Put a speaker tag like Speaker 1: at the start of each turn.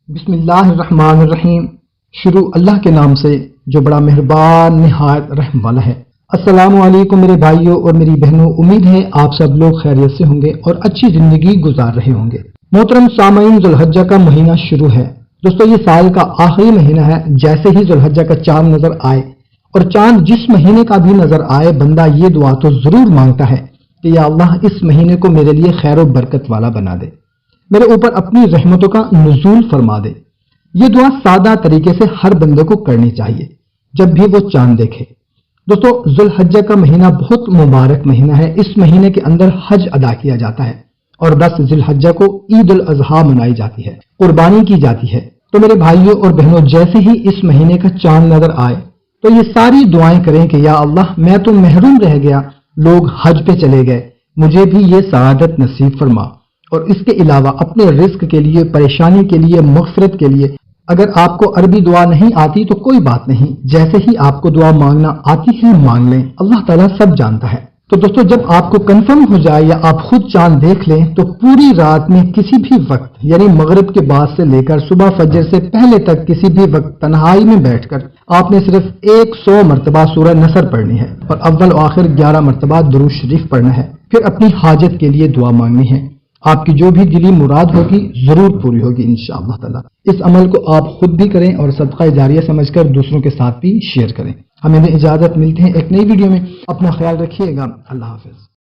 Speaker 1: بسم اللہ الرحمن الرحیم۔ شروع اللہ کے نام سے جو بڑا مہربان نہایت رحم والا ہے۔ السلام علیکم میرے بھائیوں اور میری بہنوں، امید ہے آپ سب لوگ خیریت سے ہوں گے اور اچھی زندگی گزار رہے ہوں گے۔ محترم سامعین، ذو الحجہ کا مہینہ شروع ہے۔ دوستو، یہ سال کا آخری مہینہ ہے۔ جیسے ہی ذو الحجہ کا چاند نظر آئے اور چاند جس مہینے کا بھی نظر آئے، بندہ یہ دعا تو ضرور مانگتا ہے کہ یا اللہ اس مہینے کو میرے لیے خیر و برکت والا بنا دے، میرے اوپر اپنی رحمتوں کا نزول فرما دے۔ یہ دعا سادہ طریقے سے ہر بندے کو کرنی چاہیے جب بھی وہ چاند دیکھے۔ دوستو، ذو الحجہ کا مہینہ بہت مبارک مہینہ ہے۔ اس مہینے کے اندر حج ادا کیا جاتا ہے اور 10 ذی الحجہ کو عید الاضحیٰ منائی جاتی ہے، قربانی کی جاتی ہے۔ تو میرے بھائیوں اور بہنوں، جیسے ہی اس مہینے کا چاند نظر آئے تو یہ ساری دعائیں کریں کہ یا اللہ میں تو محروم رہ گیا، لوگ حج پہ چلے گئے، مجھے بھی یہ سعادت نصیب فرما۔ اور اس کے علاوہ اپنے رزق کے لیے، پریشانی کے لیے، مغفرت کے لیے، اگر آپ کو عربی دعا نہیں آتی تو کوئی بات نہیں، جیسے ہی آپ کو دعا مانگنا آتی ہے مانگ لیں، اللہ تعالیٰ سب جانتا ہے۔ تو دوستو، جب آپ کو کنفرم ہو جائے یا آپ خود چاند دیکھ لیں تو پوری رات میں کسی بھی وقت، یعنی مغرب کے بعد سے لے کر صبح فجر سے پہلے تک کسی بھی وقت تنہائی میں بیٹھ کر آپ نے صرف 100 مرتبہ سورہ نصر پڑھنی ہے اور اول و آخر 11 مرتبہ درود شریف پڑھنا ہے۔ پھر اپنی حاجت کے لیے دعا مانگنی ہے۔ آپ کی جو بھی دلی مراد ہوگی ضرور پوری ہوگی انشاءاللہ تعالی۔ اس عمل کو آپ خود بھی کریں اور صدقہ جاریہ سمجھ کر دوسروں کے ساتھ بھی شیئر کریں۔ ہمیں اجازت، ملتے ہیں ایک نئی ویڈیو میں۔ اپنا خیال رکھیے گا۔ اللہ حافظ۔